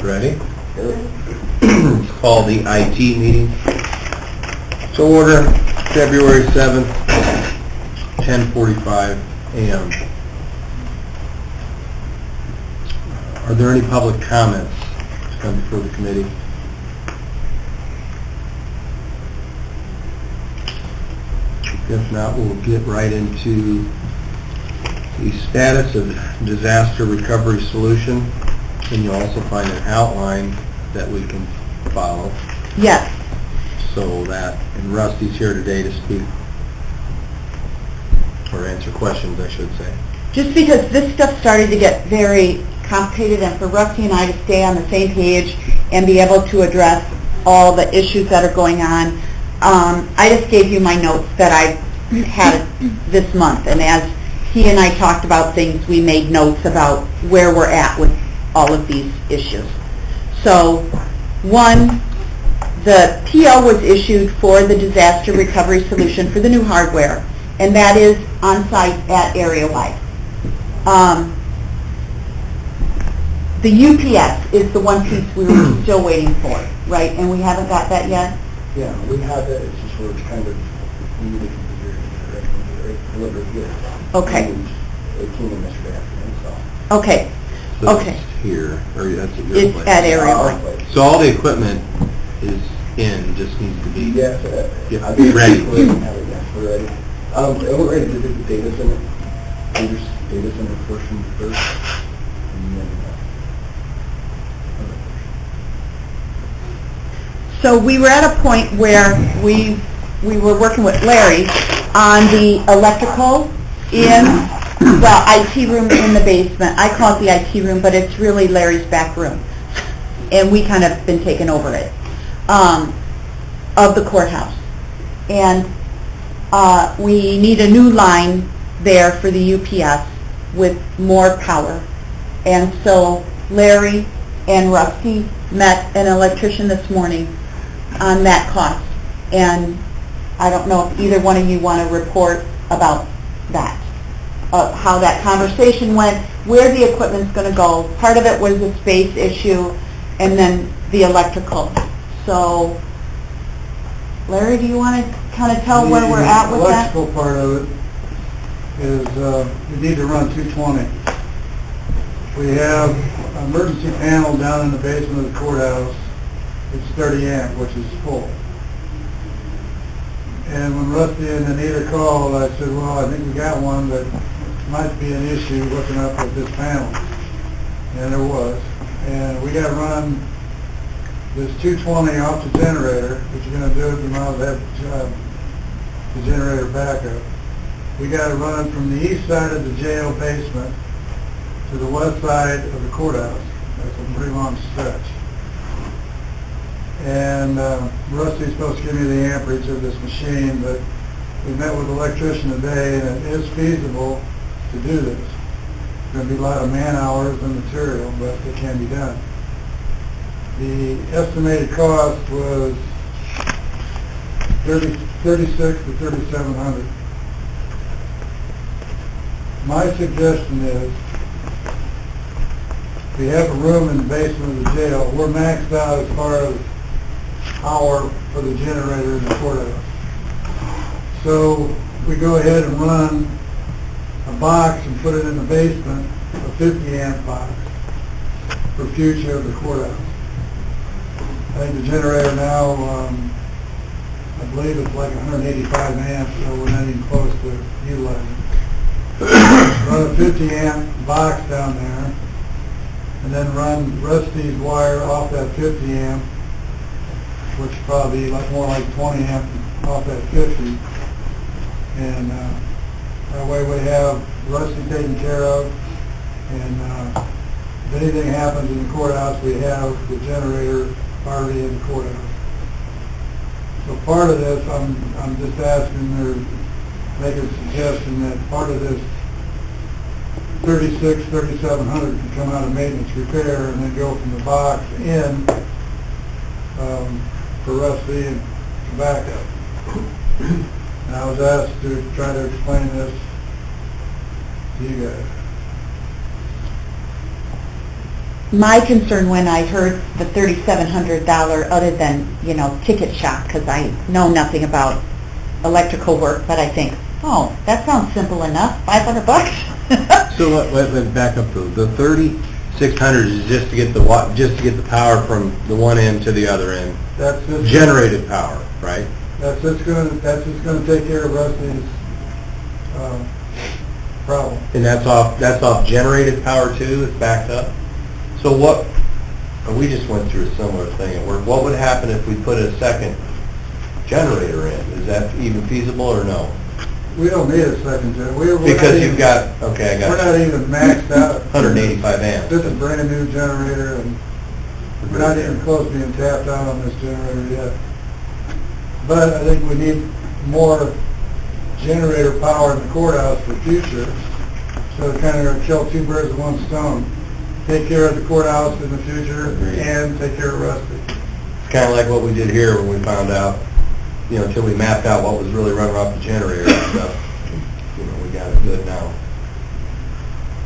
Ready? Call the IT meeting to order, February 7th, 10:45 a.m. Are there any public comments to come before the committee? If not, we'll get right into the status of disaster recovery solution, and you'll also find an outline that we can follow. Yes. So that, and Rusty's here today to speak, or answer questions, I should say. Just because this stuff started to get very complicated, and for Rusty and I to stay on the same page and be able to address all the issues that are going on, I just gave you my notes that I had this month, and as he and I talked about things, we made notes about where we're at with all of these issues. So, one, the PO was issued for the disaster recovery solution for the new hardware, and that is on site at Area Wide. The UPS is the one piece we were still waiting for, right? And we haven't got that yet? Yeah, we have that, it's just we're kind of, we need to configure it, deliver it here. Okay. It came in yesterday afternoon, so. Okay. So Okay. it's here, or that's at your It's place. at Area Our Wide. place. So all the equipment is in, just needs to be Yes, Yeah, we're ready. We're ready, yes, we're ready. And we're ready to do the data center, data center portion first, and then, other portion. So we were at a point where we were working with Larry on the electrical in the IT room in the basement. I call it the IT room, but it's really Larry's back room. And we kind of been taking over it, of the courthouse. And we need a new line there for the UPS with more power. And so Larry and Rusty met an electrician this morning on that cost. And I don't know if either one of you want to report about that, how that conversation went, where the equipment's going to go. Part of it was a space issue, and then the electrical. So, Larry, do you want to kind of tell where we're at with that? The electrical part of it is we need to run 220. We have an emergency panel down in the basement of the courthouse. It's 30 amp, which is full. And when Rusty and Anita called, I said, well, I think we got one, but it might be an issue hooking up with this panel. And there was. And we got to run this 220 off the generator, which you're going to do if you might have the generator backup. We got to run it from the east side of the jail basement to the west side of the courthouse. That's a pretty long stretch. And Rusty's supposed to give me the amperage of this machine, but we met with the electrician today, and it is feasible to do this. It's going to be a lot of man hours and material, but it can be done. The estimated cost was $3,600 to $3,700. My suggestion is, we have a room in the basement of the jail. We're maxed out as far as power for the generator in the courthouse. So we go ahead and run a box and put it in the basement, a 50 amp box for future of the courthouse. I think the generator now, I believe it's like 185 amps, so we're not even close to utilizing it. Run a 50 amp box down there, and then run Rusty's wire off that 50 amp, which is probably more like 20 amp off that 50. And that way we have Rusty taken care of, and if anything happens in the courthouse, we have the generator already in the courthouse. So part of this, I'm just asking or making a suggestion that part of this $3,700 can come out of maintenance repair and then go from the box in for Rusty and backup. And I was asked to try to explain this to you guys. my concern when I heard the $3,700, other than, ticket shop, because I know nothing about electrical work, but I think, oh, that sounds simple enough, $500? So let's back up to the 3,600 is just to get the power from the one end to the other end, That's just, generated power, right? that's just gonna take care of Rusty's, problem. And that's off generated power too, it's backed up? So we just went through a similar thing at work. What would happen if we put a second generator in? Is that even feasible or no? We don't need a second generator. Because you've got, okay, I We're got not even maxed out. 185 amps. This is a brand new generator, and we're not even close to being tapped out on this generator yet. But I think we need more generator power in the courthouse for the future, so to kind of kill two birds with one stone. Take care of the courthouse in the future Agreed. and take care of Rusty. It's kind of like what we did here when we found out, until we mapped out what was really running off the generator and stuff. We got it good now.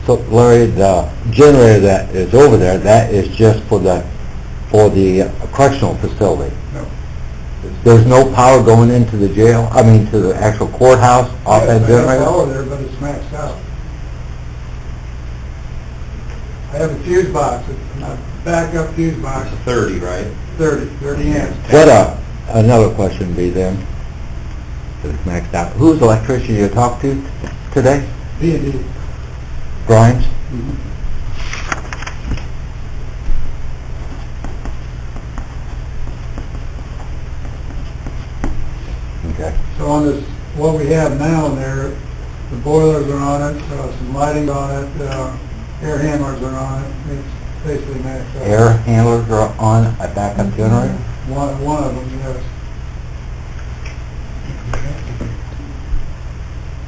So Larry, the generator that is over there, that is just for the correctional facility. No. There's no power going into the jail, to the actual courthouse off that I have generator? power there, but it's maxed out. I have a fuse box, a backup fuse box, It's a 30, right? 30 amps. What, another question would be then, if it's maxed out, who's the electrician you talked to today? B&D. Grimes? Okay. So on this, what we have now in there, the boilers are on it, some lighting on it, air handlers are on it. It's basically maxed out. Air handlers are on a backup generator? One of them, yes.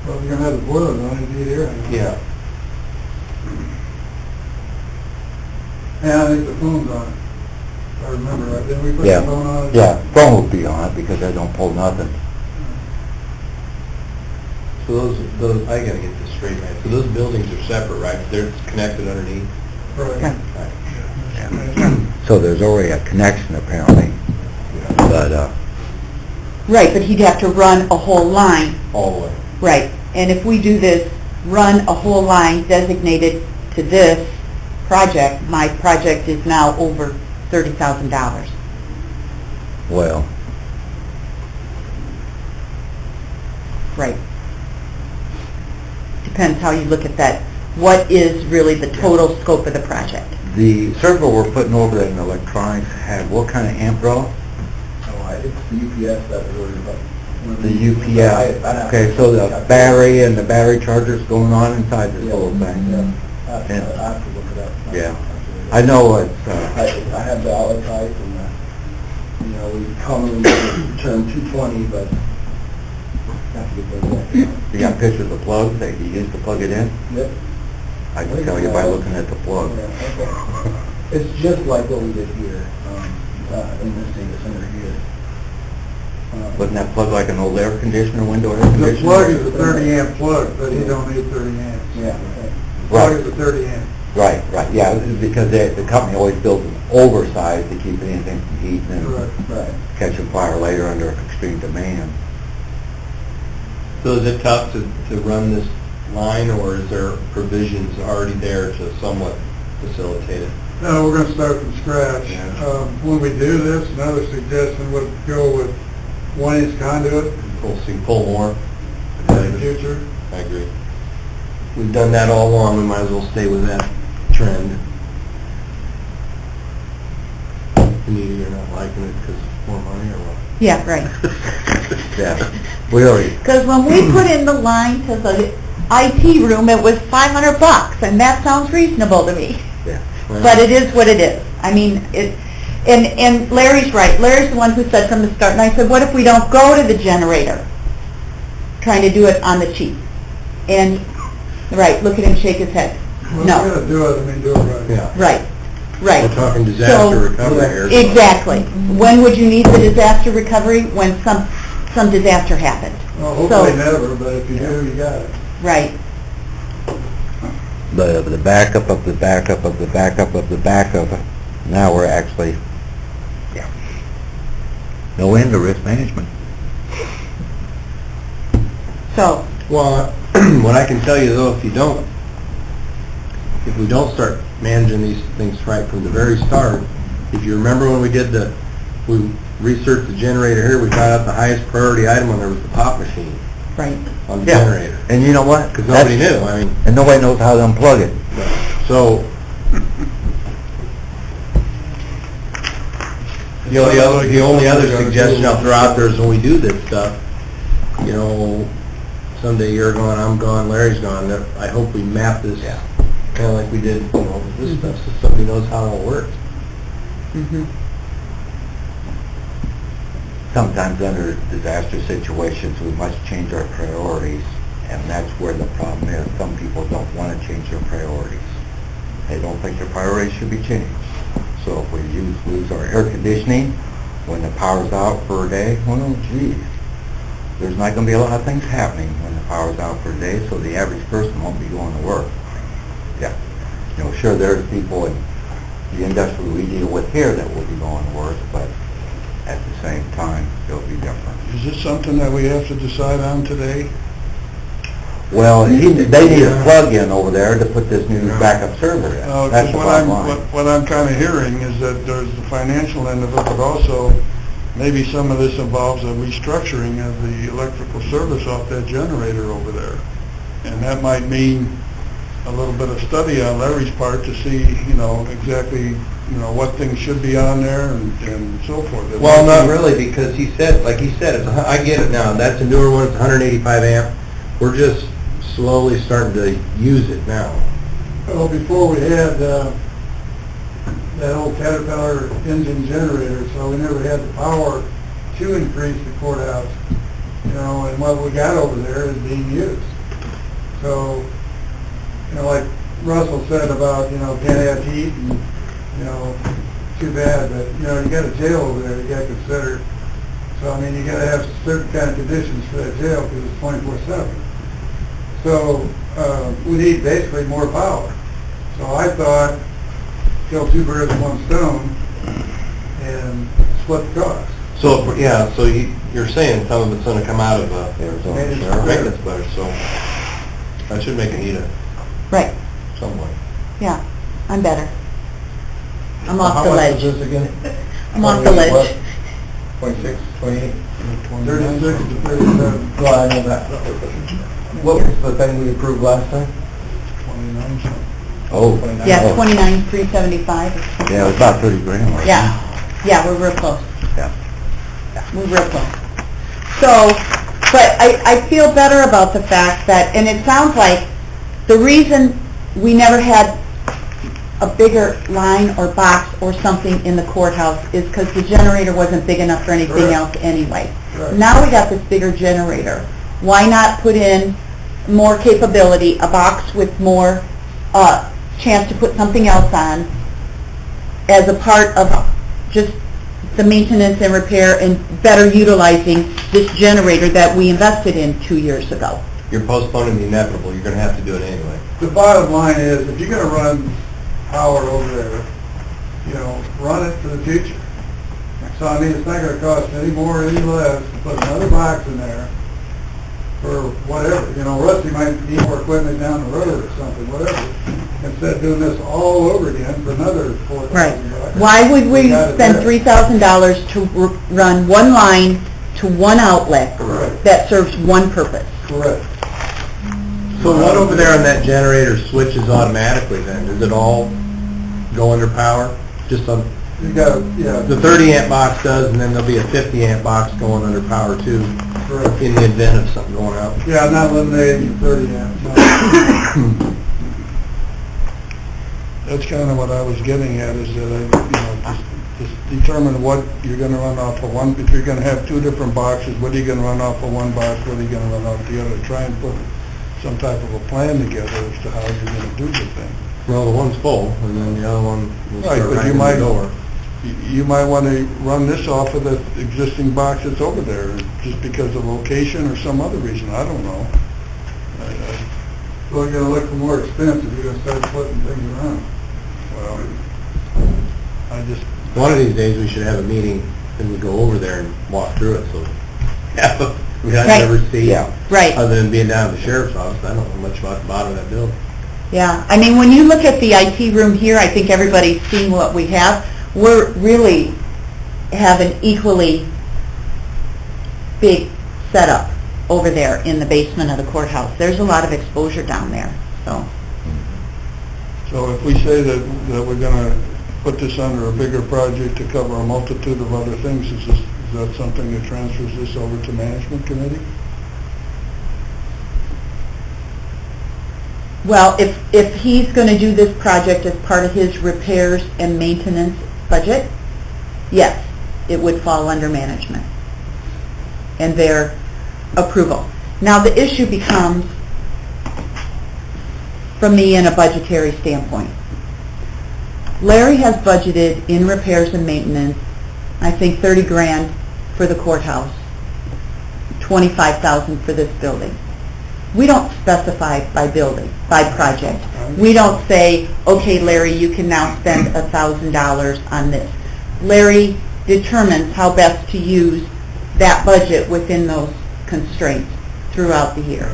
Well, if you're gonna have the boilers on, you need air handlers. Yeah. And I think the phone's on it, if I remember right. Didn't we put Yeah. the phone on it? Yeah, phone will be on it because they don't pull nothing. So those, I gotta get this straight, man. So those buildings are separate, right? They're connected underneath? Right. Right. So there's already a connection apparently, but, Right, but he'd have to run a whole line. All the way. Right, and if we do this, run a whole line designated to this project, my project is now over $30,000. well, Right. Depends how you look at that. What is really the total scope of the project? the circle we're putting over there in electronics have what kind of amp draw? Oh, it's the UPS that really, but. The UPS. Okay, so the battery and the battery charger's going on inside this little thing. Yeah, I have to look it up. Yeah. I know it's, I have the outlet type and, we commonly term 220, but have to get those. you got pictures of plugs that you use to plug it in? Yep. I can tell you by looking at the plug. Yeah, okay. It's just like what we did here, in this data center here. Wasn't that plug like an old air conditioner, window air The conditioner? plug is a 30 amp plug, but he don't need 30 amps. Yeah. Plug Right. is a 30 amp. Right, yeah, because the company always builds them oversized to keep anything from heating and Correct. Right. catching fire later under extreme demand. So is it tough to run this line, or is there provisions already there to somewhat facilitate it? No, we're gonna start from scratch. Yeah. When we do this, another suggestion would go with 1-inch conduit Pull more? in the future. I agree. We've done that all along, we might as well stay with that trend. Anita, you're not liking it because more money or what? Yeah, right. Yeah, we already, Because when we put in the line to the IT room, it was $500, and that sounds reasonable to me. yeah. But it is what it is. I mean, and Larry's right. Larry's the one who said from the start, and I said, what if we don't go to the generator? Trying to do it on the cheap. And, right, look at him shake his head. Well, No. we're gonna do it, do it right. Yeah. Right, right. We're talking disaster recovery here. Exactly. When would you need the disaster recovery? When some disaster happened. Well, hopefully So- never, but if you do, you got it. Right. the backup of the backup of the backup of the backup. Now we're actually, no end to risk management. So, Well, what I can tell you though, if we don't start managing these things right from the very start, if you remember when we researched the generator here, we found out the highest priority item on there was the pop machine right. on the generator. And you know what? Because nobody knew, I mean, And nobody knows how to unplug it. so, the only other suggestion I'll throw out there is when we do this stuff, you know, someday you're gone, I'm gone, Larry's gone, that I hope we map this kind of like we did, you know, this stuff, so somebody knows how it all works. Mhm. Sometimes under disaster situations, we must change our priorities, and that's where the problem is. Some people don't want to change their priorities. They don't think their priorities should be changed. So if we lose our air conditioning when the power's out for a day, well, no, geez, there's not going to be a lot of things happening when the power's out for a day, so the average person won't be going to work. Yeah. You know, sure, there's people in the industry we deal with here that will be going to work, but at the same time, it'll be different. Is this something that we have to decide on today? Well, they need a plug-in over there to put this new backup server in. That's Because the bottom line. what I'm kind of hearing is that there's the financial end of it, but also maybe some of this involves a restructuring of the electrical service off that generator over there. And that might mean a little bit of study on Larry's part to see, you know, exactly, you know, what things should be on there and so forth. It Well, might not be- really, because he said, like he said, I get it now, that's a newer one, it's 185 amp. We're just slowly starting to use it now. Well, before we had that old Caterpillar engine generator, so we never had the power to increase the courthouse, you know, and what we got over there is being used. So, you know, like Russell said about, you know, can't have heat and, you know, too bad, but, you know, you got a jail over there you got to consider. So, I mean, you got to have certain kind of conditions for that jail because it's 24/7. So, we need basically more power. So I thought, kill two birds with one stone and split the cost. So, so you're saying some of it's gonna come out of maintenance budget, so that should make it eat it Right. somewhat. Yeah, I'm better. I'm off the How much ledge. is this again? I'm off the ledge. 26, 28? 36 to 37. Well, I know that. What was the thing we approved last time? 29 something. Oh. Yeah, Oh. 29,375. Yeah, it was about 30 grand. wasn't it? Yeah, we're real close. Yeah. We're real close. So, but I feel better about the fact that, and it sounds like the reason we never had a bigger line or box or something in the courthouse is because the generator wasn't big enough for anything Correct. else anyway. Right. Now we got this bigger generator. Why not put in more capability, a box with more chance to put something else on as a part of just the maintenance and repair and better utilizing this generator that we invested in 2 years ago. You're postponing the inevitable, you're gonna have to do it anyway. The bottom line is, if you're gonna run power over there, you know, run it for the future. So, I mean, it's not gonna cost any more or any less to put another box in there for whatever. You know, Rusty might need more equipment down the road or something, whatever. Instead of doing this all over again for another $4,000. Right. Why would we got it spend there. $3,000 to run one line to one outlet Correct. that serves one purpose? Correct. So what over there on that generator switches automatically then? Does it all go under power? Just on, You got, yeah. the 30 amp box does, and then there'll be a 50 amp box going under power too, Correct. in the event of something going out. Yeah, I'm not eliminating 30 amps. no. That's kind of what I was getting at, is that, just determine what you're gonna run off of one. If you're gonna have two different boxes, what are you gonna run off of one box, what are you gonna run off the other? Try and put some type of a plan together as to how you're gonna do the thing. Well, the one's full, and then the other one will Right, start but right you in the might- door. You might want to run this off of the existing box that's over there, just because of location or some other reason, I don't know. Well, you're gonna look for more expense if you're gonna start flipping things around. Well, I just, One of these days, we should have a meeting, and we go over there and walk through it, so, yeah, I mean, I've Right. never seen, Yeah. Right. other than being down at the sheriff's office, I don't know much about the bottom of that building. Yeah, I mean, when you look at the IT room here, I think everybody's seen what we have. We're really have an equally big setup over there in the basement of the courthouse. There's a lot of exposure down there, so. so if we say that we're gonna put this under a bigger project to cover a multitude of other things, is that something that transfers this over to management committee? Well, if he's going to do this project as part of his repairs and maintenance budget, yes, it would fall under management and their approval. Now, the issue becomes, from me in a budgetary standpoint, Larry has budgeted in repairs and maintenance, I think 30 grand for the courthouse, 25,000 for this building. We don't specify by building, by project. We don't say, okay, Larry, you can now spend $1,000 on this. Larry determines how best to use that budget within those constraints throughout the year.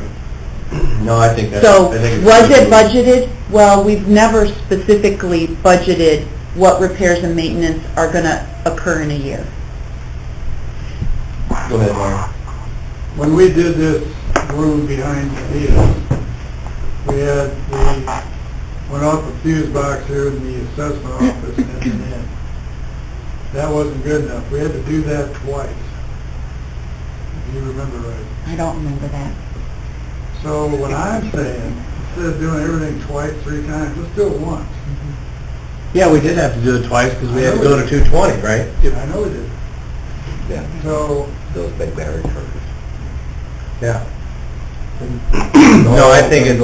No, I think that's... So, I think it's was pretty it good. budgeted? Well, we've never specifically budgeted what repairs and maintenance are going to occur in a year. Go ahead, Lauren. When we did this room behind Anita's, we went off a fuse box here in the assessment office and then that wasn't good enough. We had to do that twice. If you remember right. I don't remember that. So what I'm saying, instead of doing everything twice, 3 times, let's do it once. Yeah, we did have to do it twice, because we had to go to 220, right? I know we did. Yeah, So, those big battery chargers. Yeah. No, I think it's...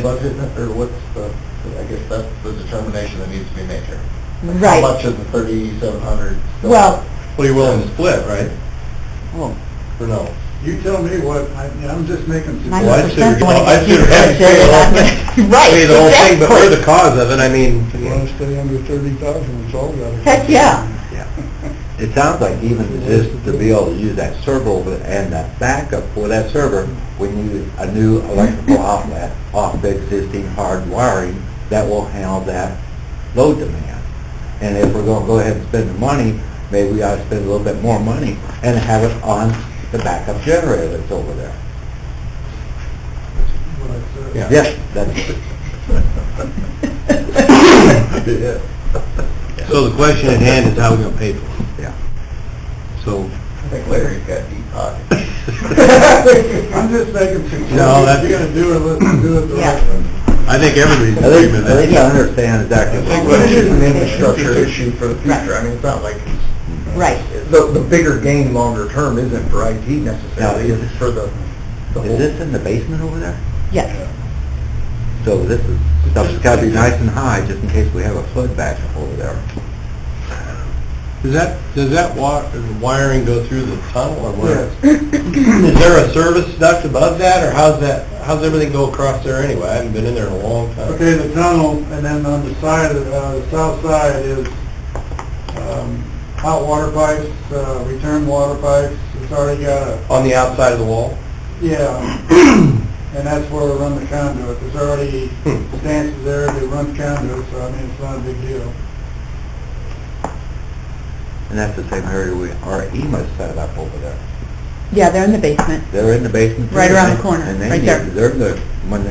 budget, or what's the, I guess that's the determination that needs to be made here. How Right. much of the 3,700? Well, Well, you're willing to split, right? well, Or no? you tell me what, I'm just making Ninety Well, I'd suggestions. sooner- 90% want to I'd get sooner have you pay the whole thing. Right, Pay the whole thing, but we're exactly. the cause of it, I mean... If you wanna stay under 30,000, it's all gotta... Heck, yeah. Yeah. It sounds like even just to be able to use that server over and that backup for that server, we need a new electrical outlet off the existing hard wiring that will handle that load demand. And if we're gonna go ahead and spend the money, maybe we ought to spend a little bit more money and have it on the backup generator that's over there. What I said. Yeah. Yes, that's... So the question at hand is how we're gonna pay for it. Yeah. So, I think Larry's got deep pockets. I'm just making suggestions. No, that's- If you're gonna do it, let's do it the Yeah. right way. I think everybody's I in agreement think, with I think I that. understand exactly what But it is an infrastructure issue for the future. I mean, it's not like, Right. the bigger gain longer term isn't for IT necessarily, Now, it's for the whole. Is this in the basement over there? Yes. So this is, stuff's gotta be nice and high, just in case we have a flood back over there. Does that wiring go through the tunnel, or where? Yes. Is there a service duct above that, or how's everything go across there anyway? I haven't been in there in a long time. Okay, the tunnel, and then on the side of, the south side is, hot water pipes, return water pipes. It's already got a, On the outside of the wall? yeah, and that's where we run the conduit. There's already stances there, they run conduit, so I mean, it's not a big deal. And that's the same area our EMA's set up over there. Yeah, they're in the basement. They're in the basement. too, Right around and the corner, and they right need- there. They're the, when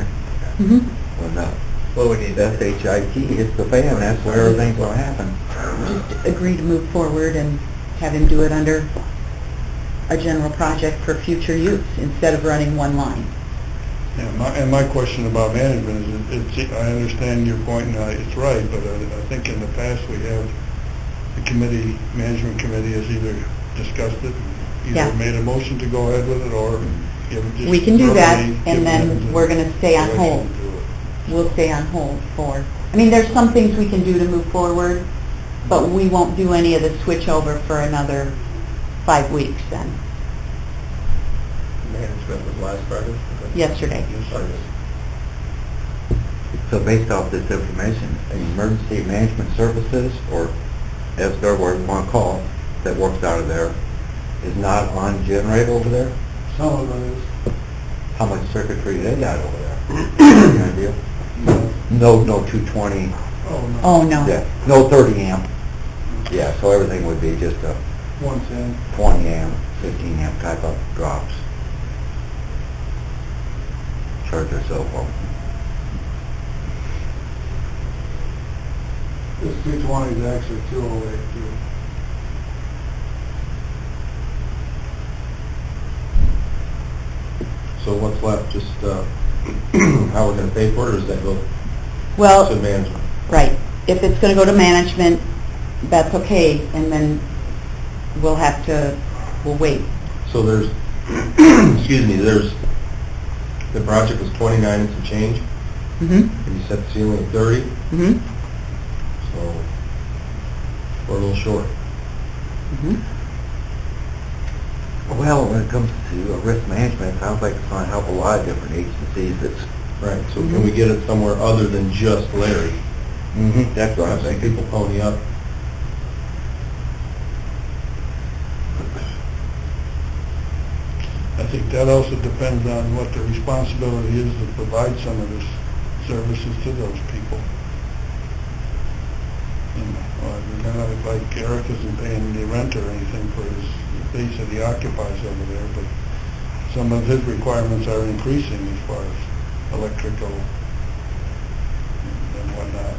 Mhm. well, we need SHIT hits the fan, that's where everything's gonna happen. Just agree to move forward and have him do it under a general project for future use instead of running one line. Yeah, my question about management is, I understand your point, and it's right, but I think in the past we have, the committee, management committee has either discussed it, Yeah. either made a motion to go ahead with it, or just... We can do that, verbally and give then them the we're gonna stay on direction hold. to do it. We'll stay on hold for, I mean, there's some things we can do to move forward, but we won't do any of the switch over for another 5 weeks then, Management was last Friday? yesterday. Yes, sir. So based off this information, emergency management services, or as their word, want to call, that works out of there, is not on generator over there? Some of it is. How much circuitry they got over there? Any idea? No 220, Oh, no. Oh, no. yeah, no 30 amp. Yeah, so everything would be just a 110. 20 amp, 15 amp type of drops. Charge their cell phone. This 220 is actually 208 too. So what's left, just how we're going to pay for it, or does that go to Well, management? right. If it's going to go to management, that's okay, and then we'll wait. So there's, excuse me, the project was 29 and some change, Mm-hmm. and you set the ceiling at 30, Mm-hmm. so we're a little short. Mm-hmm. Well, when it comes to risk management, it sounds like it's going to help a lot of different agencies. It's, Right, so can we get it somewhere other than just Larry? that's what I'm Have some thinking. people pony up. I think that also depends on what the responsibility is to provide some of this services to those people. They're not like Eric isn't paying the rent or anything for his space that he occupies over there, but some of his requirements are increasing as far as electrical and whatnot.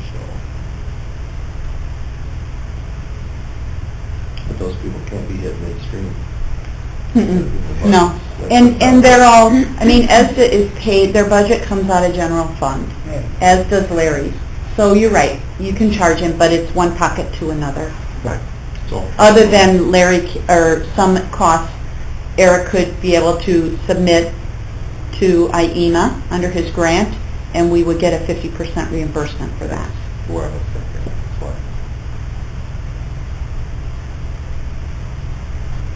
So, But those people can't be hit midstream. No. And they're all, I mean, ESDA is paid, their budget comes out of general fund, right. as does Larry's. So you're right, you can charge him, but it's one pocket to another. Right. So, Other than Larry, or some costs, Eric could be able to submit to IEMA under his grant, and we would get a 50% reimbursement for that. Where I was thinking, that's why.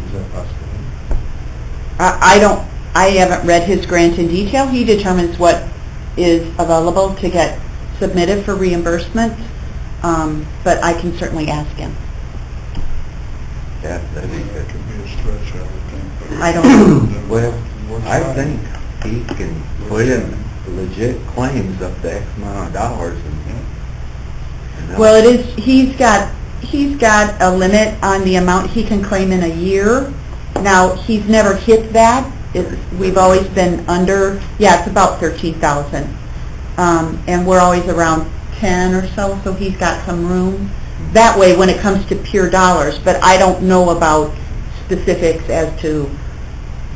is that possible? I haven't read his grant in detail. He determines what is available to get submitted for reimbursement, but I can certainly ask him. Yeah, that'd be That good. could be a stretch, I would think. but- I don't know. Well, We're I trying. think he can put in legit claims up to X amount of dollars and Well, it is, he's got a limit on the amount he can claim in a year. Now, he's never hit that. We've always been under, yeah, it's about 13,000. And we're always around 10 or so he's got some room. That way, when it comes to pure dollars, but I don't know about specifics as to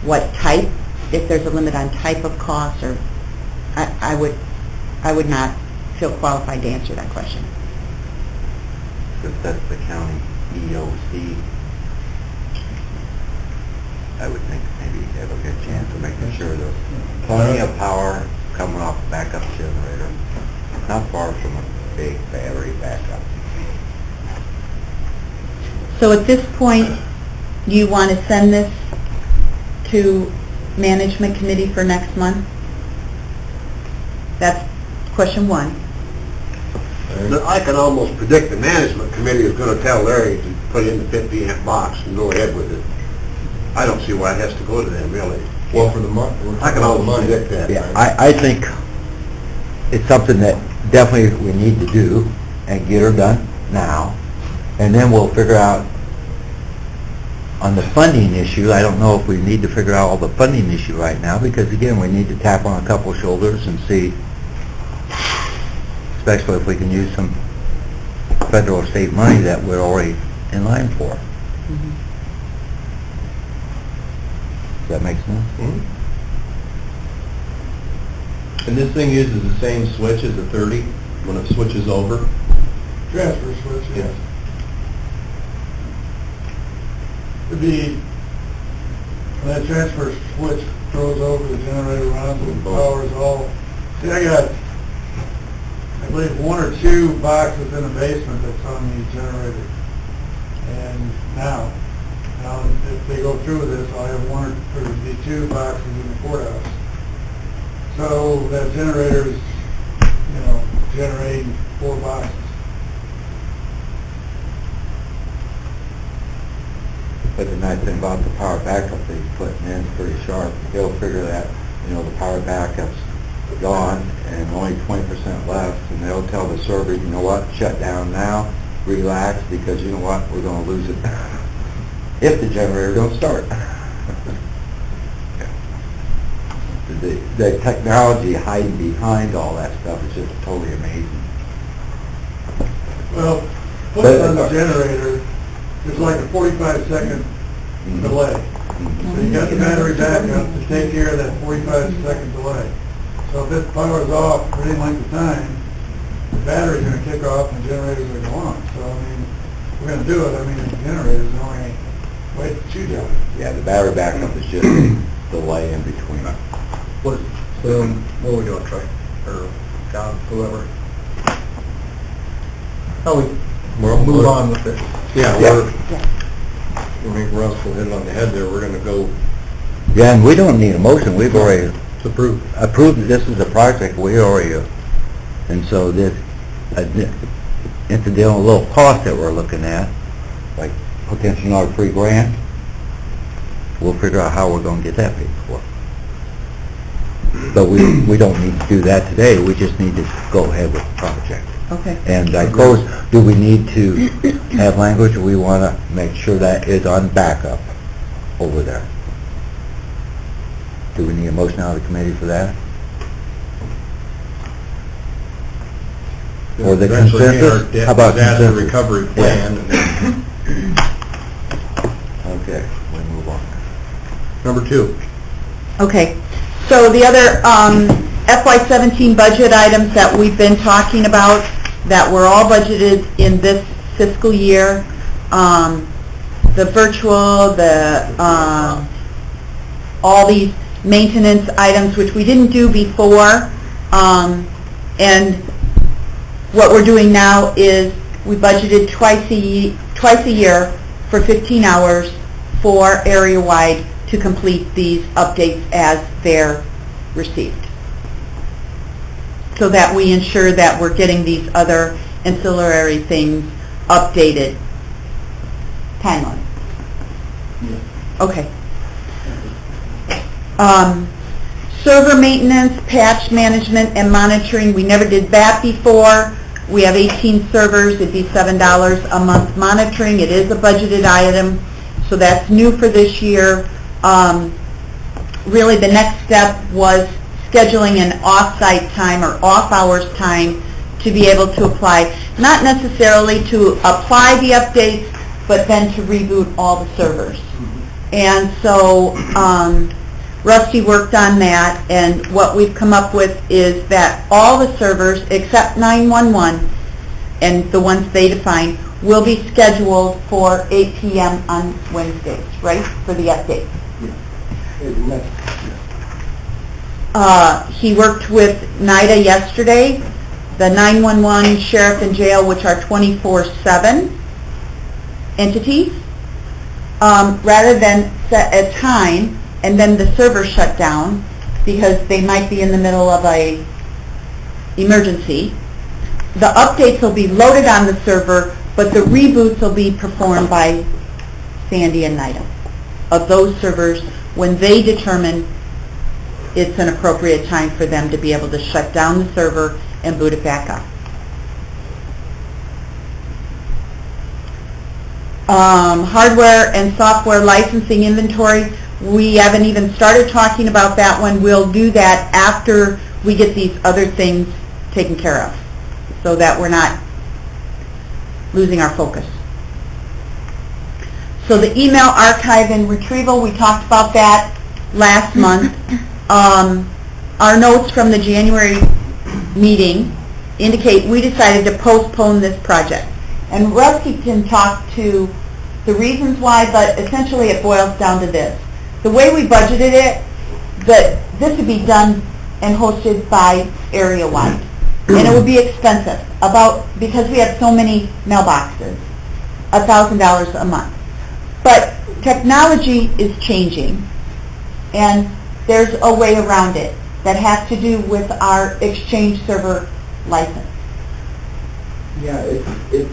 what type, if there's a limit on type of cost, or I would not feel qualified to answer that question. since that's the county EOC, I would think maybe have a good chance of making sure there's plenty of power coming off the backup generator, not far from a big battery backup. So at this point, do you want to send this to management committee for next month? That's question one. I can almost predict the management committee is going to tell Larry to put in the 50 amp box and go ahead with it. I don't see why it has to go to them, really. Well, for the month, we're I talking can about almost money. predict that. Yeah, I think it's something that definitely we need to do and get her done now. And then we'll figure out on the funding issue. I don't know if we need to figure out all the funding issue right now, because again, we need to tap on a couple shoulders and see, especially if we can use some federal or state money that we're already in line for. Does that make sense? Mhm. And this thing uses the same switch as the 30 when it switches over? Transfer switch, yes. Yes. It'd be, when that transfer switch throws over, the generator runs and powers all. See, I got, I believe, one or two boxes in the basement that's on the generator. And now if they go through with this, I'll have one or there'll be two boxes in the courthouse. So that generator's, generating 4 boxes. But the nice thing about the power backup that he's putting in is pretty sharp. He'll figure that, the power backup's gone and only 20% left, and they'll tell the server, you know what, shut down now, relax, because you know what, we're going to lose it if the generator don't start. The technology hiding behind all that stuff is just totally amazing. Well, putting on the generator, there's like a 45-second delay. So you got the battery backup to take care of that 45-second delay. So if it powers off for any length of time, the battery's going to kick off and the generator's going to go on. So, we're going to do it. The generator's the only way to choose it. Yeah, the battery backup is just delay in between. What are we doing, Troy? Or John, whoever? We'll move on with it. Yeah, I think Russ will hit it on the head there. We're going to go Yeah, and we don't need a motion. We've already approve. approved that this is a project we already, and so this, incidental little cost that we're looking at, like potentially another $3,000, we'll figure out how we're going to get that paid for. But we don't need to do that today. We just need to go ahead with the project. Okay. And I suppose, do we need to have language, or we want to make sure that is on backup over there? Do we need a motion out of the committee for that? Or the Eventually, consensus? our How about disaster consensus? recovery plan. And then Okay, we move on. number 2. Okay, so the other FY17 budget items that we've been talking about that were all budgeted in this fiscal year, the virtual, all these maintenance items, which we didn't do before, and what we're doing now is we budgeted twice a year for 15 hours for area-wide to complete these updates as they're received, so that we ensure that we're getting these other ancillary things updated timely. Okay. Server maintenance, patch management, and monitoring, we never did that before. We have 18 servers, it'd be $7 a month monitoring. It is a budgeted item, so that's new for this year. Really, the next step was scheduling an off-site time or off-hours time to be able to apply, not necessarily to apply the updates, but then to reboot all the servers. And so Rusty worked on that, and what we've come up with is that all the servers except 911 and the ones they define will be scheduled for 8 p.m. on Wednesdays, right, for the update. He worked with NIDA yesterday, the 911, sheriff, and jail, which are 24/7 entities, rather than set a time and then the server shut down because they might be in the middle of a emergency. The updates will be loaded on the server, but the reboots will be performed by Sandy and NIDA of those servers when they determine it's an appropriate time for them to be able to shut down the server and boot it back up. Hardware and software licensing inventory, we haven't even started talking about that one. We'll do that after we get these other things taken care of, so that we're not losing our focus. So the email archive and retrieval, we talked about that last month. Our notes from the January meeting indicate we decided to postpone this project. And Rusty can talk to the reasons why, but essentially it boils down to this. The way we budgeted it, that this would be done and hosted by area-wide. And it would be expensive, because we have so many mailboxes, $1,000 a month. But technology is changing, and there's a way around it. that has to do with our Exchange server license? Yeah, it's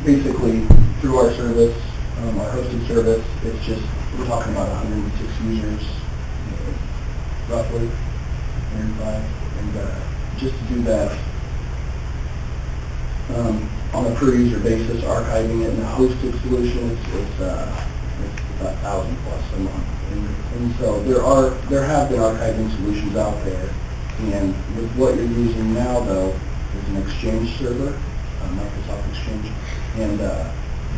basically through our service, our hosted service, it's just, we're talking about 106 users, roughly, 105, and just to do that on a per user basis, archiving it in a hosted solution, it's about 1,000 plus a month. And so there have been archiving solutions out there, and with what you're using now though, is an Exchange server, Microsoft Exchange, and the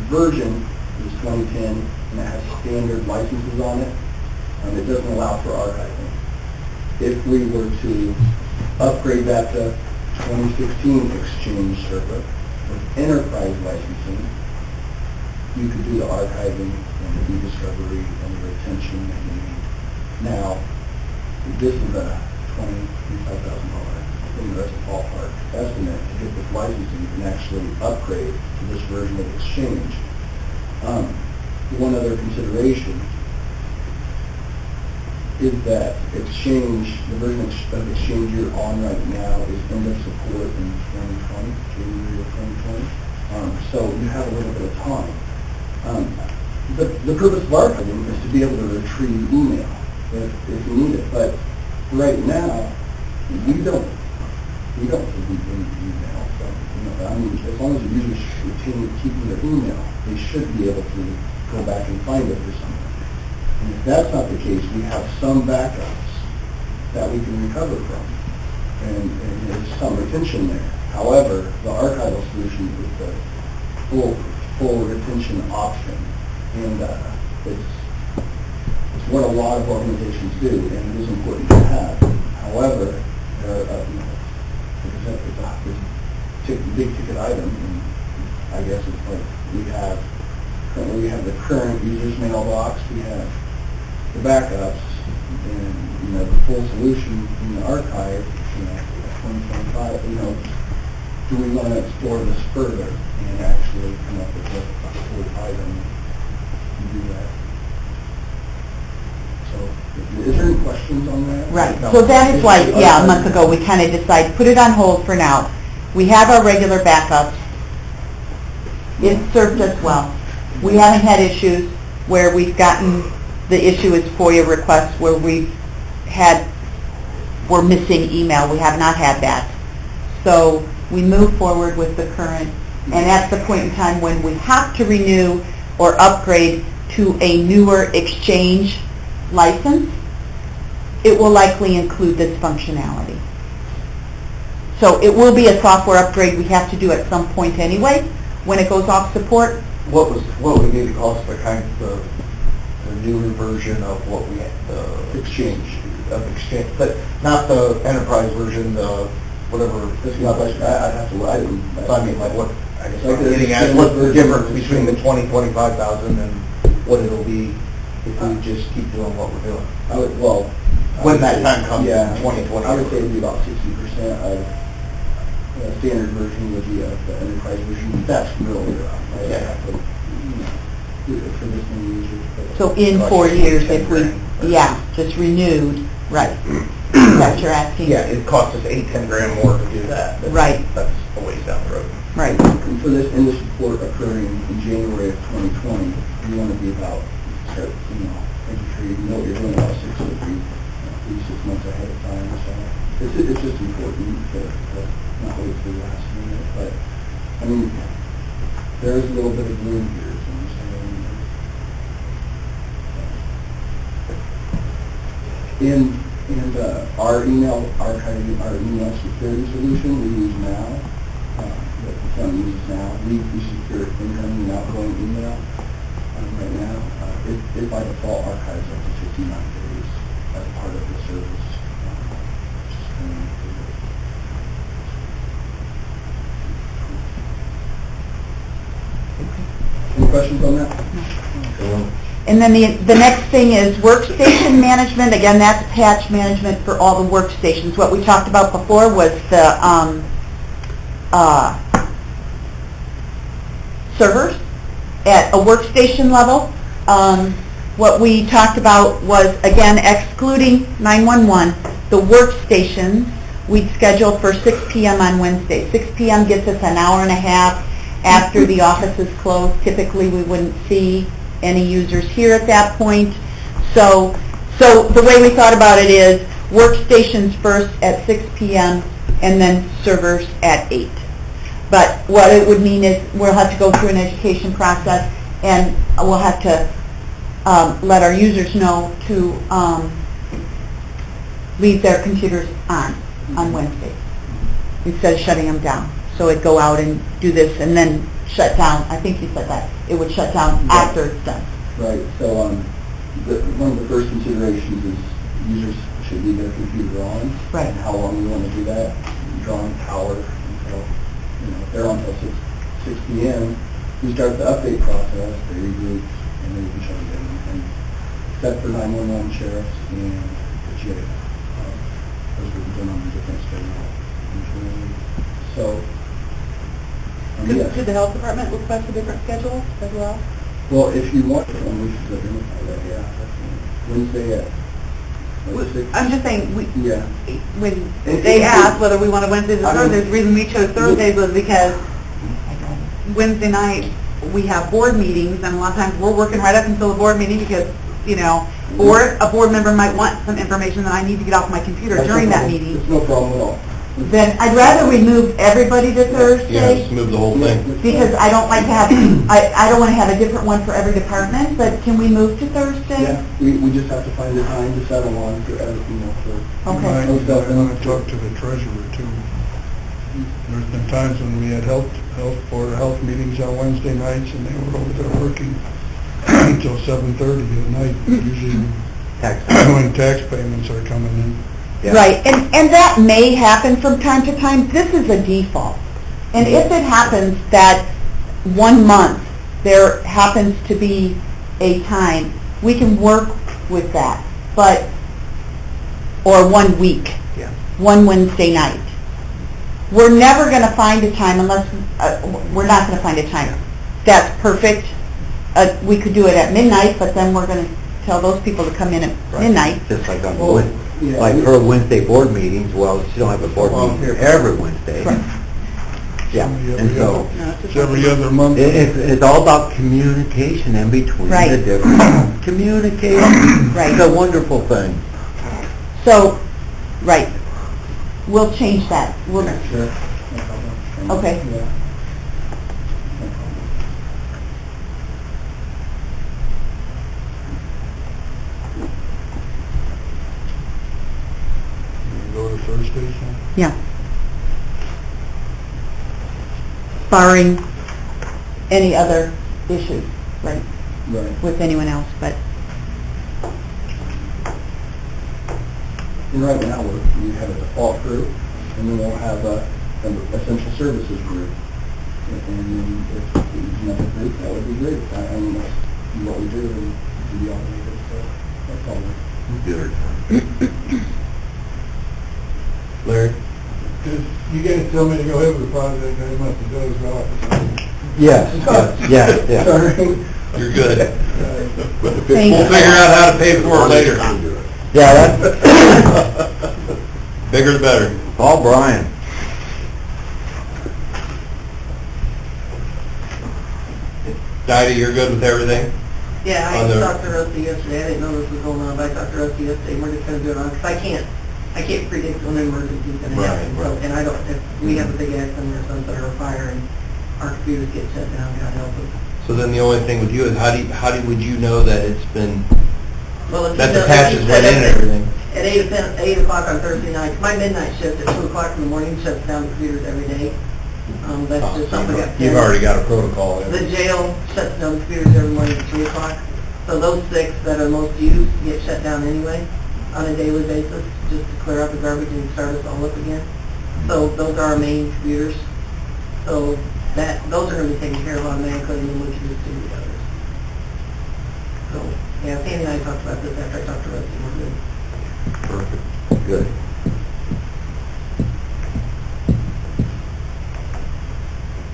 version is 2010, and it has standard licenses on it. It doesn't allow for archiving. If we were to upgrade that to 2016 Exchange server with enterprise licensing, you could do the archiving and the rediscovery and the retention that you need. Now, this is a $25,000 that's a ballpark estimate to get this licensing. You can actually upgrade to this version of Exchange. One other consideration is that Exchange, the version of Exchange you're on right now is end of support in 2020, January of 2020. So you have a little bit of time. The purpose of archiving is to be able to retrieve email if you need it. But right now, we don't delete any email. So, I mean, as long as the users retain keeping their email, they should be able to go back and find it for something. And if that's not the case, we have some backups that we can recover from, and there's some retention there. However, the archival solution is the full retention option, and it's what a lot of organizations do, and it is important to have. However, it's a big ticket item, and I guess it's like we have the current user's mailbox, we have the backups, and the full solution in the archive, 2025, do we want to explore this further and actually come up with a full item and do that? So, is there any questions on that? Right, No. so that is why, a month ago, we kind of decided, put it on hold for now. We have our regular backups. It served us well. We haven't had issues where we've gotten, the issue is FOIA requests where we're missing email. We have not had that. So we move forward with the current, and at the point in time when we have to renew or upgrade to a newer Exchange license, it will likely include this functionality. So it will be a software upgrade we have to do at some point anyway, when it goes off support. What would be the cost for the newer version of what we had, the Exchange, but not the enterprise version, the whatever. It's not like, I'd have to, I mean, like what, I guess I'm getting at, what's the difference between the 25,000 and what it'll be if we just keep doing what we're doing? When that time comes, in 2020. I would say it would be about 60% of the standard version would be of the enterprise version. That's really rough. For this new user. So in 4 years, if we, just renewed, right. That's what you're asking? Yeah, it costs us $8-10 grand more to do that. Right. That's a ways down the road. Right. And for this, in this report occurring in January of 2020, you want to be about, making sure you know what you're doing about 6 months ahead of time. So it's just important to not wait for the last minute. But, I mean, there is a little bit of room here. In our email archiving, our email security solution we use now, that the county uses now, we secure incoming and outgoing email right now. It by default archives up to 59 days as part of the service. Any questions on that? No. And then the next thing is workstation management. Again, that's patch management for all the workstations. What we talked about before was the servers at a workstation level. What we talked about was, again, excluding 911, The workstations, we'd schedule for 6 p.m. on Wednesday. 6 p.m. gets us an hour and a half after the office is closed. Typically, we wouldn't see any users here at that point. So the way we thought about it is workstations first at 6 p.m. and then servers at 8. But what it would mean is we'll have to go through an education process, and we'll have to let our users know to leave their computers on Wednesday instead of shutting them down. So it'd go out and do this and then shut down. I think you said that. It would shut down after it's done. Right, so one of the first considerations is users should leave their computer on. Right. And how long we want to do that, drawing power until, if they're on until 6 p.m., we start the update process, they regroup, and then we can shut it down. And except for 911 sheriffs and the jail. Those are the numbers that can stay out. So, yes. Could the health department request a different schedule as well? Well, if you want, we should identify that, yeah. Wednesday at, like, 6. I'm just saying, Yeah. when they asked whether we wanted Wednesdays or Thursdays, the reason we chose Thursdays was because Wednesday night, we have board meetings, and a lot of times we're working right up until the board meeting because, or a board member might want some information that I need to get off my computer That's during no that problem. meeting. It's no problem at all. Then I'd rather we move everybody to Thursday. Yeah, just move the whole thing. Because I don't like to have, I don't want to have a different one for every department, but can we move to Thursday? Yeah, we just have to find a time to settle on for everything else. Okay. I want to talk to the treasurer too. There's been times when we had health meetings on Wednesday nights and they were over there working until 7:30 at night, usually when tax payments are coming in. Yeah. Right, and that may happen from time to time. This is a default. And if it happens that 1 month there happens to be a time, we can work with that. But, or 1 week, Yeah. 1 Wednesday night. We're never going to find a time unless, we're not going to find a time. That's perfect. We could do it at midnight, but then we're going to tell those people to come in at midnight. Just like on Well, yeah, like her Wednesday board meetings, well, she don't have a board meeting every Wednesday. Right. Yeah, and so It's every other month. it's all about communication in between Right. the different communication. Right. It's a wonderful thing. So, right, we'll change that. We'll, Sure. No problem. Okay. Yeah. No Go to Thursdays then? yeah. Barring any other issues, right, Right. with anyone else, but, And right now, we have a default group, and then we'll have an essential services group. And then if we use another group, that would be great. I mean, that's what we do, and do the alternative, so that's all. Good. Larry? You guys tell me to go ahead with the project, I must have dozed off. Yes, yeah. Sorry. You're good. Thank We'll you. figure out how to pay for it later. Yeah, that's Bigger the better. Paul Bryan. Dinah, you're good with everything? Yeah, On I the- talked to Rusty yesterday, I didn't know this was going on, but I talked to Rusty yesterday, and we're just gonna do it on, because I can't predict when an emergency's gonna Right, happen, so, right. and I don't, if we have a big accident or something, or a fire, and our computers get shut down, God help us. So then the only thing with you is would you know that it's been, Well, if that you the know- patch if is you went set in and up everything? At 8 o'clock on Thursday night, my midnight shift at 2 o'clock in the morning shuts down the computers every day. That's just something I got. You've already got a protocol in. The jail shuts down the computers every morning at 3 o'clock. So those 6 that are most used get shut down anyway on a daily basis, just to clear out the garbage and start us all up again. So those are our main computers. So those are going to be taken care of automatically, and then we can just do the others. So, yeah, Sandy and I talked about this after I talked to Rusty. We're good. Perfect. Good.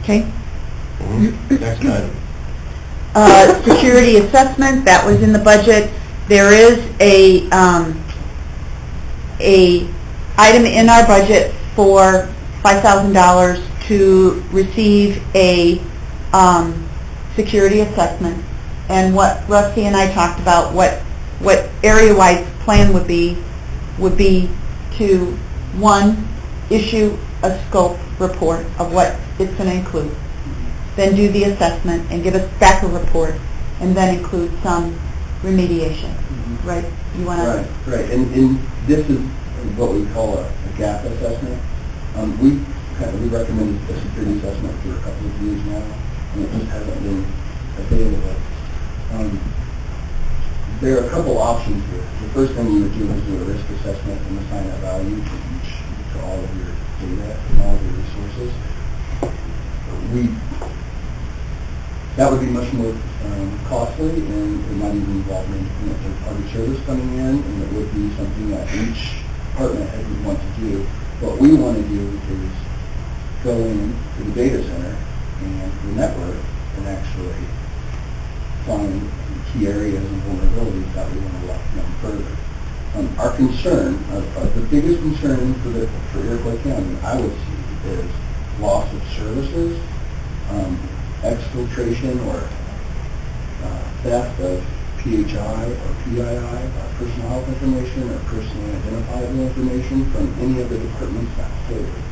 okay? Next item. Security assessment, that was in the budget. There is a a item in our budget for $5,000 to receive a security assessment. And what Rusty and I talked about, what area-wide plan would be to, one, issue a scope report of what it's going to include, then do the assessment and give us back a report, and then include some remediation, right? You want to? Right. And this is what we call a gap assessment. We recommended a security assessment for a couple of years now, and it just hasn't been available. There are a couple options here. The first thing you would do is do a risk assessment and assign a value to all of your data and all of your resources. That would be much more costly, and it might even involve a third-party service coming in, and it would be something that each department head would want to do. What we want to do is go in to the data center and the network and actually find key areas and vulnerabilities that we want to lock down further. Our concern, the biggest concern for Iroquois County, I would see, is loss of services, exfiltration or theft of PHI or PII, personal health information or personally identifiable information from any of the departments not forward.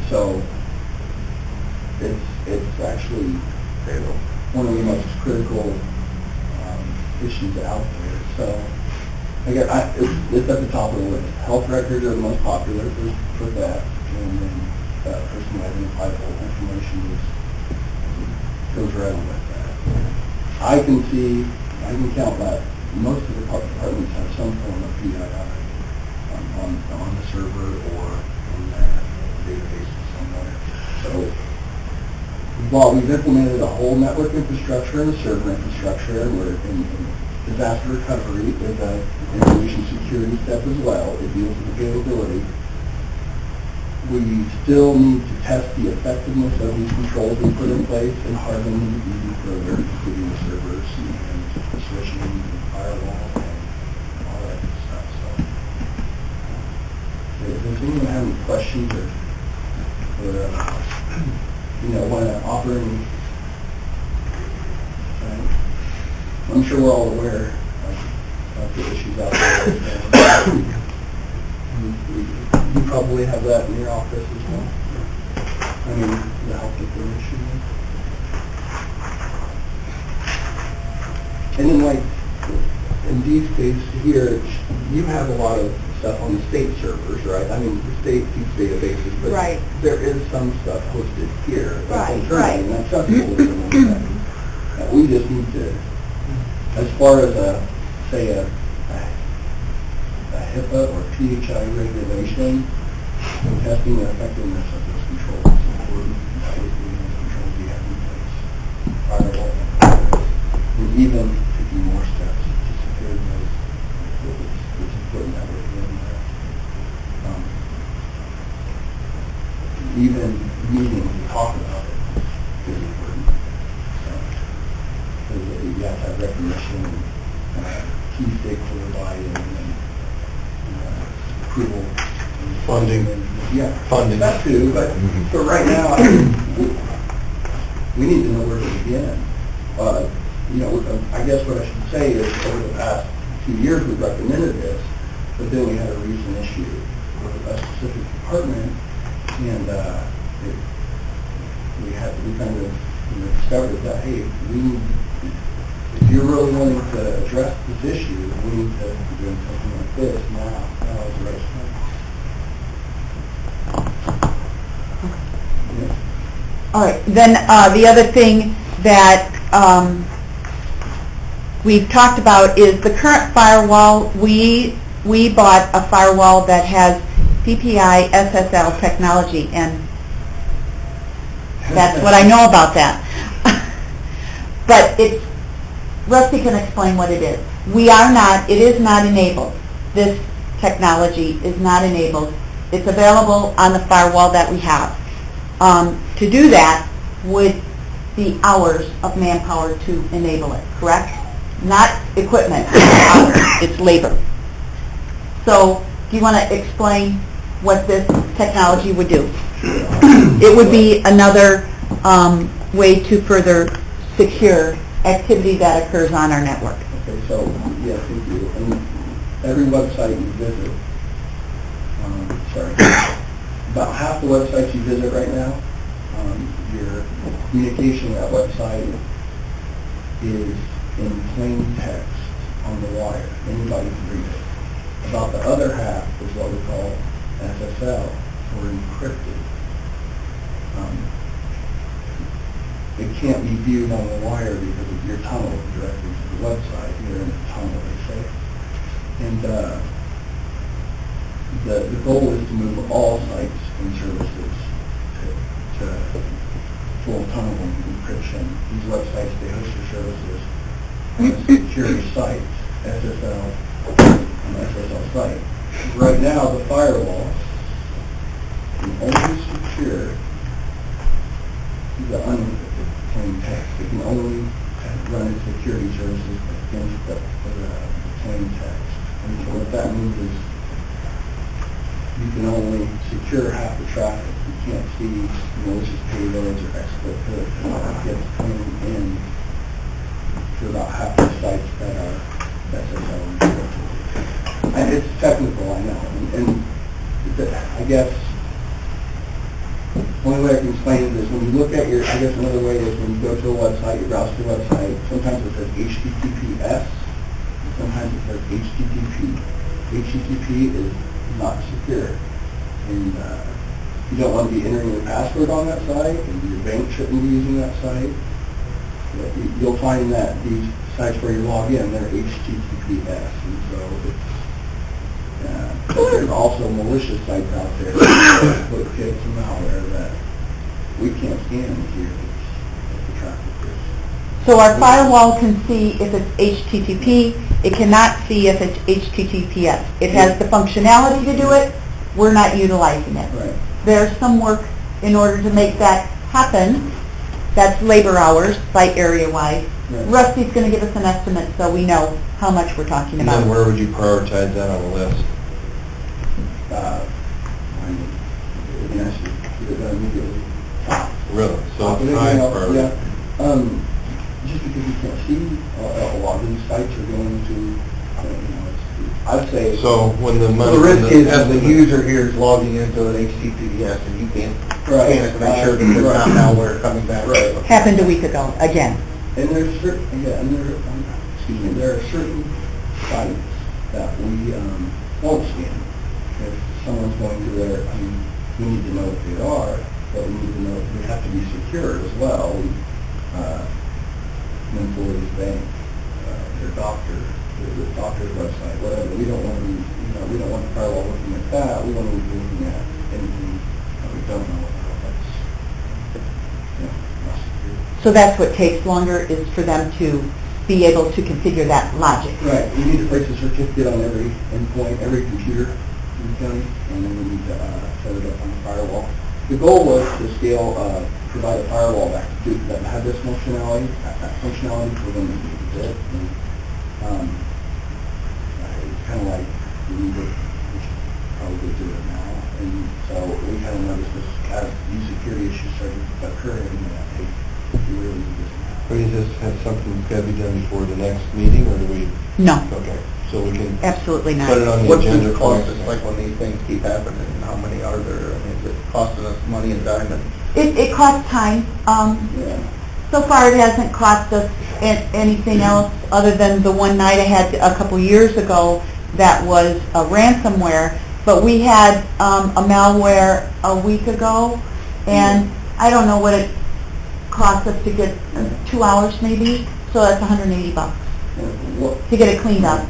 So it's actually one of the most critical issues out there. So again, it's at the top of the list. Health records are the most popular for that, and then personally identifiable information goes right on with that. I can count that most of the departments have some form of PII on the server or in their database somewhere. So while we've implemented a whole network infrastructure and a server infrastructure, and we're in disaster recovery is an information security step as well. It deals with availability. We still need to test the effectiveness of these controls we put in place and harden them even further, including the servers and the switching and firewall and all that good stuff. So, does anyone have any questions or want to offer any? I'm sure we're all aware of the issues out there. You probably have that in your office as well. I mean, the health information. And then, like, in these cases here, you have a lot of stuff on the state servers, right? I mean, the state keeps databases, but Right. there is some stuff hosted here. That's Right, internally, right. and that's accessible to them. We just need to, as far as say a HIPAA or PHI regulation, testing the effectiveness of those controls is important. Obviously, those controls we have in place, firewall, and even taking more steps to secure those. It's important that we're doing that. Even meeting to talk about it is important. So, you have to have recognition and key stakeholder buy-in and approval. And Funding. Yeah, Funding. that too, but right now, we need to know where to begin. I guess what I should say is over the past few years we've recommended this, but then we had a recent issue with a specific department, and we kind of discovered that, hey, if you're really wanting to address this issue, we need to be doing something like this now. Now is the right time. Yeah. All right, then the other thing that we've talked about is the current firewall. We bought a firewall that has DPI SSL technology, and that's what I know about that. But Rusty can explain what it is. It is not enabled. This technology is not enabled. It's available on the firewall that we have. To do that would be hours of manpower to enable it, correct? Not equipment, it's hours, it's labor. So, do you want to explain what this technology would do? It would be another way to further secure activity that occurs on our network. Okay, so, yes, thank you. And every website you visit, about half the websites you visit right now, your communication with that website is in plain text on the wire. Anybody can read it. About the other half is what we call SSL, or encrypted. It can't be viewed on the wire because of your tunnel directly to the website. You're in a tunnel, they say. And the goal is to move all sites and services to full tunnel encryption. These websites, they host their services on secure sites, SSL and SSL site. Right now, the firewall can only secure the unencrypted plain text. It can only run its security services against the plain text. And so what that means is you can only secure half the traffic. You can't see malicious payloads or exploit code gets coming in to about half the sites that are SSL encrypted. And it's technical, I know. And I guess the only way I can explain it is when you look at your, I guess another way is when you go to a website, you browse to a website, sometimes it says HTTPS, and sometimes it says HTTP. HTTP is not secure. And you don't want to be entering your password on that site, and your bank shouldn't be using that site. You'll find that these sites where you log in, they're HTTPS, and so there's also malicious sites out there that put hits and malware that we can't scan here if the traffic is. So our firewall can see if it's HTTP. It cannot see if it's HTTPS. It has the functionality to do it. We're not utilizing it. Right. There's some work in order to make that happen. That's labor hours, site area-wise. Right. Rusty's going to give us an estimate so we know how much we're talking And about. then where would you prioritize that on the list? It'd be nice to get it done immediately. Really? So Anything high else? priority. Yeah. Just because you can't see, a lot of these sites are going to, I'd say. So when the money... The risk is that the estimate- user here is logging into an HTTPS and you can't Right. scan it to make sure that there's not malware coming back. Right. Happened a week ago, again. And there's certain, there are certain sites that we won't scan. If someone's going to their, we need to know what they are, but we need to know, they have to be secure as well. An employee's bank, their doctor, the doctor's website, whatever. We don't want to be, we don't want the firewall looking at that. We want to be looking at anything that we don't know about. That's, not secure. So that's what takes longer, is for them to be able to configure that logic. Right, we need to place a certificate on every endpoint, every computer in the county, and then we need to set it up on the firewall. The goal was to scale, provide a firewall that had this functionality, for them to use it. And, it's kind of like, we should probably do it now. And so we kind of noticed this, as these security issues started occurring, that hey, we really need this now. But is this something that's got to be done before the next meeting, or do we... No, Okay, so we can absolutely put it not. on the What's agenda the for cost, next... like when these things keep happening, and how many are there? I mean, is it costing us money and time and... It costs time. Yeah. So far, it hasn't cost us anything else other than the one night I had a couple years ago that was a ransomware. But we had a malware a week ago, and I don't know what it cost us to get 2 hours maybe. So that's $180 to get it cleaned up.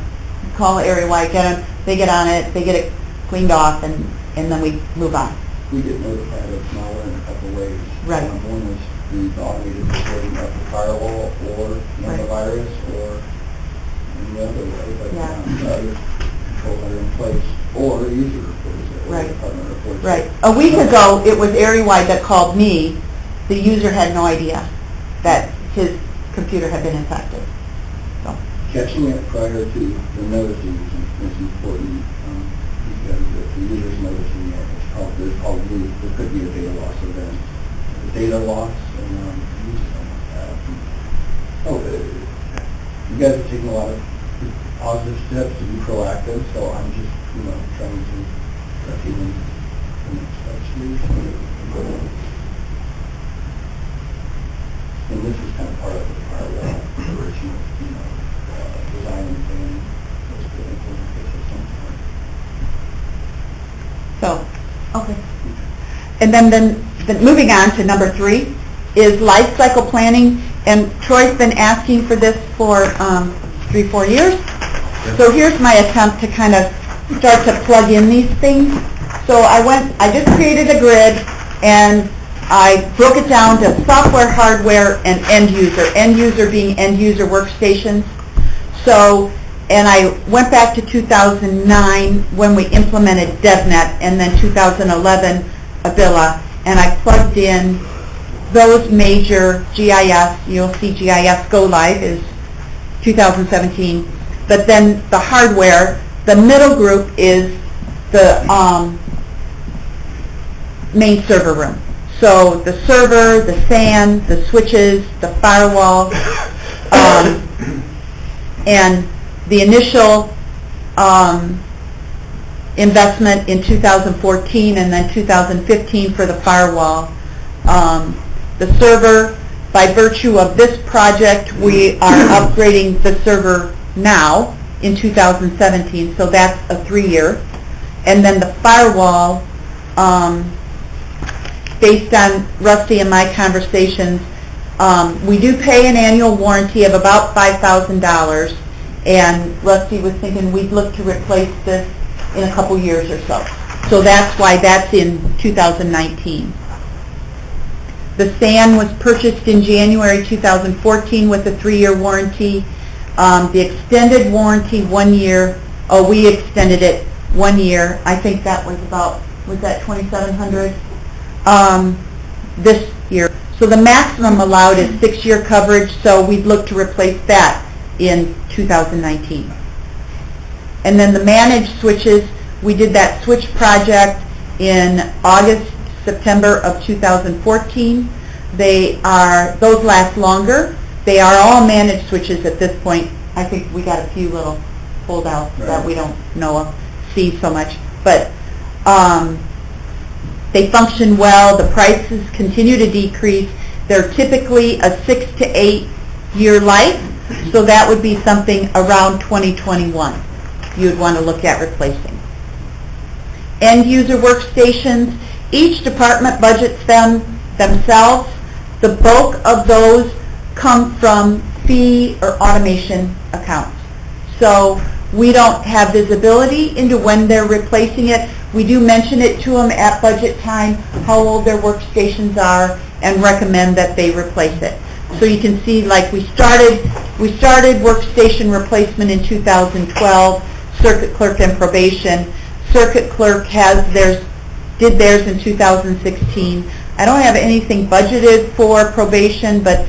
Call area wide, get them, they get on it, they get it cleaned off, and then we move on. We get notified of malware in a couple of ways. Right. One is through the automated reporting of the firewall, or antivirus, or any other way, but Yeah. other controls that are in place, or user reports it, or Right. department reports it. Right. A week ago, it was area-wide that called me. The user had no idea that his computer had been infected. So, Catching it prior to the noticing is important. users noticing that there could be a data loss event. The data loss, and we just don't want that. You guys are taking a lot of positive steps to be proactive, so I'm just, trying to recommend the next steps here. And this is kind of part of our original, design and planning. Was to implement this at some point. So, okay. And then moving on to number 3 is life cycle planning. And Troy's been asking for this for 3-4 years. So here's my attempt to kind of start to plug in these things. So I just created a grid and I broke it down to software, hardware, and end user being end user workstations. So, and I went back to 2009 when we implemented DevNet, and then 2011 Avila, and I plugged in those major GIS. You'll see GIS go live is 2017, but then the hardware, the middle group is the main server room. So the server, the SAN, the switches, the firewall, and the initial investment in 2014 and then 2015 for the firewall. The server, by virtue of this project, we are upgrading the server now in 2017, so that's a 3-year. And then the firewall, based on Rusty and my conversations, we do pay an annual warranty of about $5,000, and Rusty was thinking we'd look to replace this in a couple years or so. So that's why that's in 2019. The SAN was purchased in January 2014 with a 3-year warranty. The extended warranty 1 year, we extended it 1 year. I think that was about, was that $2,700? This year. So the maximum allowed is 6-year coverage, so we'd look to replace that in 2019. And then the managed switches, we did that switch project in August, September of 2014. Those last longer. They are all managed switches at this point. I think we got a few little holdouts that we don't see so much. But they function well. The prices continue to decrease. They're typically a 6 to 8 year life, so that would be something around 2021 you would want to look at replacing. End user workstations, each department budgets them themselves. The bulk of those come from fee or automation accounts. So we don't have visibility into when they're replacing it. We do mention it to them at budget time, how old their workstations are, and recommend that they replace it. So you can see, like we started workstation replacement in 2012, circuit clerk and probation. Circuit clerk did theirs in 2016. I don't have anything budgeted for probation, but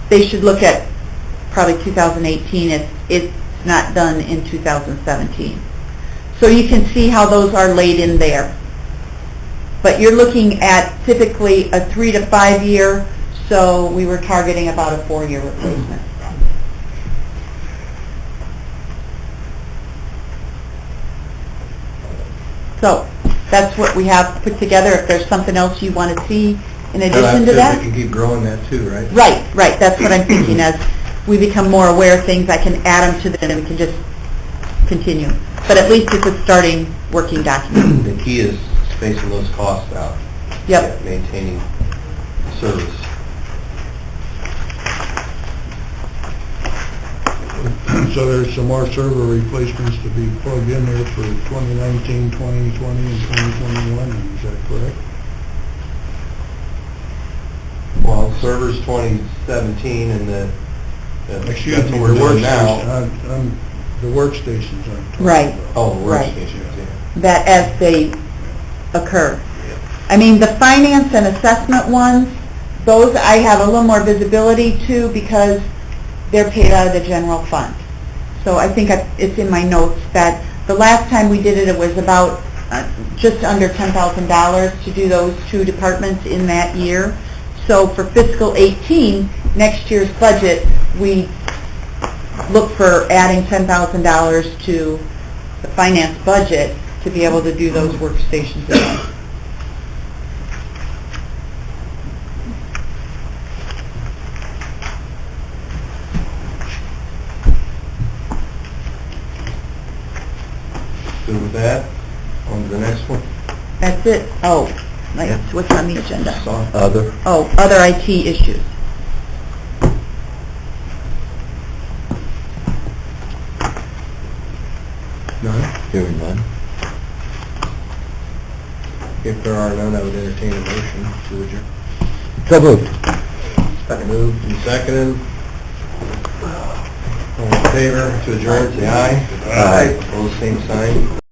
they should look at probably 2018 if it's not done in 2017. So you can see how those are laid in there. But you're looking at typically a 3 to 5 year, so we were targeting about a 4-year replacement. So that's what we have put together. If there's something else you want to see in addition to that. We can keep growing that too, right? Right. That's what I'm thinking. As we become more aware of things, I can add them to them and we can just continue. But at least it's a starting working document. The key is spacing those costs out. Yep. Yeah, maintaining service. So there's some more server replacements to be plugged in there for 2019, 2020, and 2021, is that correct? Well, servers 2017 and Excuse that's me, what the we're doing now. workstation, the workstations I'm talking Right. about. Oh, Right. workstations, yeah. That as they occur. I mean, the finance and assessment ones, those I have a little more visibility to because they're paid out of the general fund. So I think it's in my notes that the last time we did it, it was about just under $10,000 to do those two departments in that year. So for fiscal 18, next year's budget, we look for adding $10,000 to the finance budget to be able to do those workstations again. Good with that? On to the next one. That's it. Oh, like, what's on the agenda? Other? Oh, other IT issues. None? Hearing none. If there are none, I would entertain a motion to adjourn. So moved. Moved and seconded. All in favor to adjourn, say aye. Aye. Opposed, same sign.